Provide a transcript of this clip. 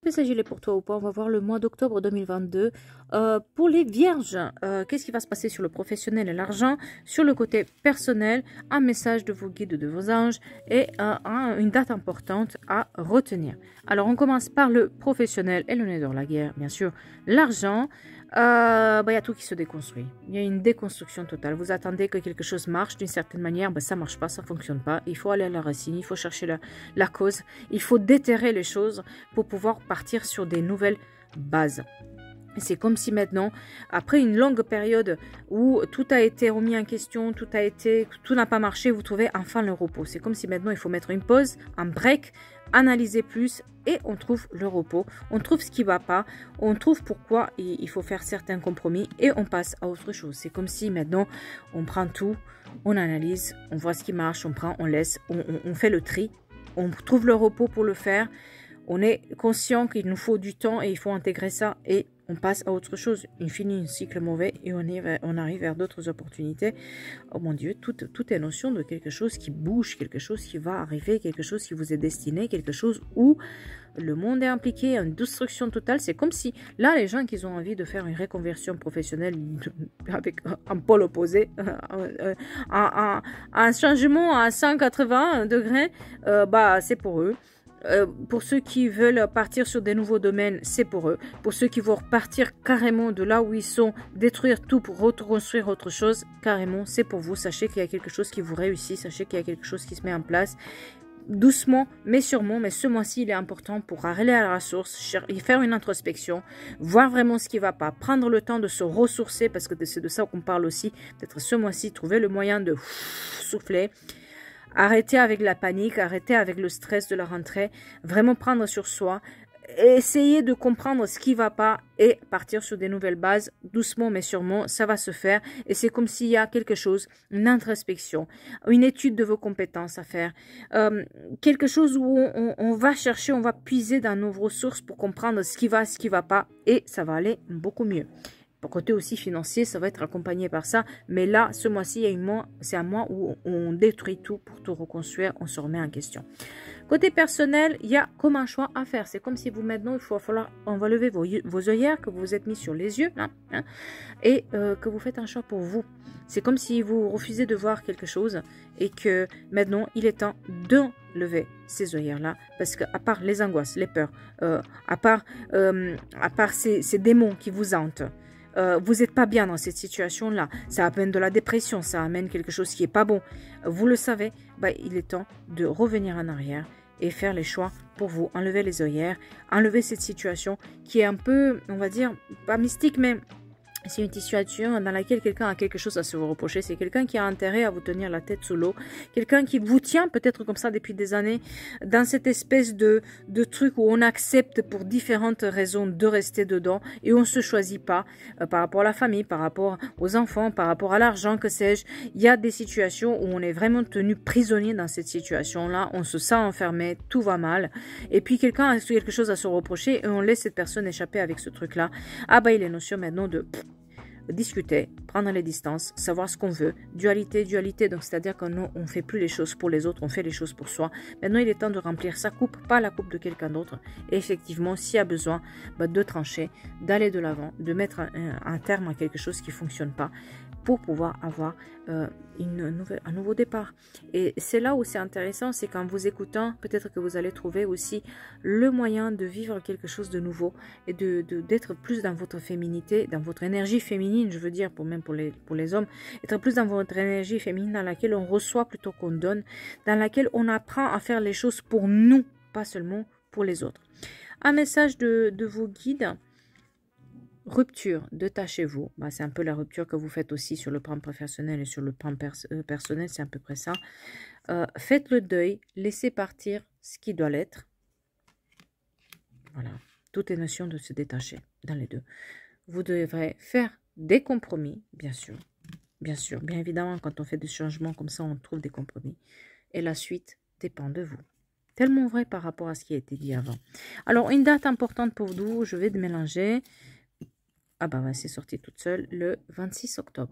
S'agit pour toi ou pas, on va voir le mois d'octobre 2022. Pour les vierges, qu'est-ce qui va se passer sur le professionnel et l'argent? Sur le côté personnel, un message de vos guides, de vos anges et une date importante à retenir. Alors, on commence par le professionnel et le nez de la guerre, bien sûr. L'argent, y a tout qui se déconstruit. Il y a une déconstruction totale. Vous attendez que quelque chose marche d'une certaine manière, ça marche pas, ça fonctionne pas. Il faut aller à la racine, il faut chercher la cause. Il faut déterrer les choses pour pouvoir partir sur des nouvelles bases. C'est comme si maintenant, après une longue période où tout a été remis en question, tout n'a pas marché, vous trouvez enfin le repos. C'est comme si maintenant il faut mettre une pause, un break, analyser plus et on trouve le repos. On trouve ce qui ne va pas, on trouve pourquoi il faut faire certains compromis et on passe à autre chose. C'est comme si maintenant on prend tout, on analyse, on voit ce qui marche, on prend, on laisse, on fait le tri, on trouve le repos pour le faire. On est conscient qu'il nous faut du temps et il faut intégrer ça et on passe à autre chose. On finit un cycle mauvais et on arrive vers d'autres opportunités. Oh mon Dieu, tout est notion de quelque chose qui bouge, quelque chose qui va arriver, quelque chose qui vous est destiné, quelque chose où le monde est impliqué, une destruction totale. C'est comme si, là, les gens qui ont envie de faire une reconversion professionnelle avec un pôle opposé, un changement à 180 degrés, c'est pour eux. Pour ceux qui veulent partir sur des nouveaux domaines, c'est pour eux. Pour ceux qui vont repartir carrément de là où ils sont, détruire tout pour reconstruire autre chose, carrément, c'est pour vous. Sachez qu'il y a quelque chose qui vous réussit, sachez qu'il y a quelque chose qui se met en place. Doucement, mais sûrement, mais ce mois-ci, il est important pour aller à la source, faire une introspection, voir vraiment ce qui ne va pas, prendre le temps de se ressourcer, parce que c'est de ça qu'on parle aussi. Peut-être ce mois-ci, trouver le moyen de souffler. Arrêtez avec la panique, arrêtez avec le stress de la rentrée, vraiment prendre sur soi, essayez de comprendre ce qui ne va pas et partir sur des nouvelles bases, doucement mais sûrement, ça va se faire et c'est comme s'il y a quelque chose, une introspection, une étude de vos compétences à faire, quelque chose où on va chercher, on va puiser dans nos ressources pour comprendre ce qui va pas et ça va aller beaucoup mieux. Pour côté aussi financier, ça va être accompagné par ça. Mais là, ce mois-ci, c'est un mois où on détruit tout pour tout reconstruire. On se remet en question. Côté personnel, il y a comme un choix à faire. C'est comme si vous, maintenant, on va lever vos œillères que vous vous êtes mis sur les yeux. Et que vous faites un choix pour vous. C'est comme si vous refusez de voir quelque chose. Et que maintenant, il est temps de lever ces œillères-là. Parce qu'à part les angoisses, les peurs, à part ces démons qui vous hantent, vous n'êtes pas bien dans cette situation-là, ça amène de la dépression, ça amène quelque chose qui n'est pas bon. Vous le savez, il est temps de revenir en arrière et faire les choix pour vous, enlever les œillères, enlever cette situation qui est un peu, on va dire, pas mystique, mais c'est une situation dans laquelle quelqu'un a quelque chose à se reprocher. C'est quelqu'un qui a intérêt à vous tenir la tête sous l'eau. Quelqu'un qui vous tient peut-être comme ça depuis des années dans cette espèce de truc où on accepte pour différentes raisons de rester dedans et on ne se choisit pas par rapport à la famille, par rapport aux enfants, par rapport à l'argent, que sais-je. Il y a des situations où on est vraiment tenu prisonnier dans cette situation-là. On se sent enfermé, tout va mal. Et puis quelqu'un a quelque chose à se reprocher et on laisse cette personne échapper avec ce truc-là. Il est notion maintenant de discuter, prendre les distances, savoir ce qu'on veut, dualité, donc c'est-à-dire qu'on ne fait plus les choses pour les autres, on fait les choses pour soi. Maintenant, il est temps de remplir sa coupe, pas la coupe de quelqu'un d'autre. Et effectivement, s'il y a besoin de trancher, d'aller de l'avant, de mettre un terme à quelque chose qui ne fonctionne pas, pour pouvoir avoir un nouveau départ. Et c'est là où c'est intéressant, c'est qu'en vous écoutant, peut-être que vous allez trouver aussi le moyen de vivre quelque chose de nouveau et d'être plus dans votre féminité, dans votre énergie féminine, je veux dire, pour les hommes, être plus dans votre énergie féminine dans laquelle on reçoit plutôt qu'on donne, dans laquelle on apprend à faire les choses pour nous, pas seulement pour les autres. Un message de vos guides. Rupture, détachez-vous. C'est un peu la rupture que vous faites aussi sur le plan professionnel et sur le plan personnel, c'est à peu près ça. Faites le deuil, laissez partir ce qui doit l'être. Voilà, tout est notion de se détacher dans les deux. Vous devrez faire des compromis, bien sûr, bien évidemment, quand on fait des changements comme ça, on trouve des compromis. Et la suite dépend de vous. Tellement vrai par rapport à ce qui a été dit avant. Alors, une date importante pour vous, je vais mélanger. C'est sorti toute seule le 26 octobre.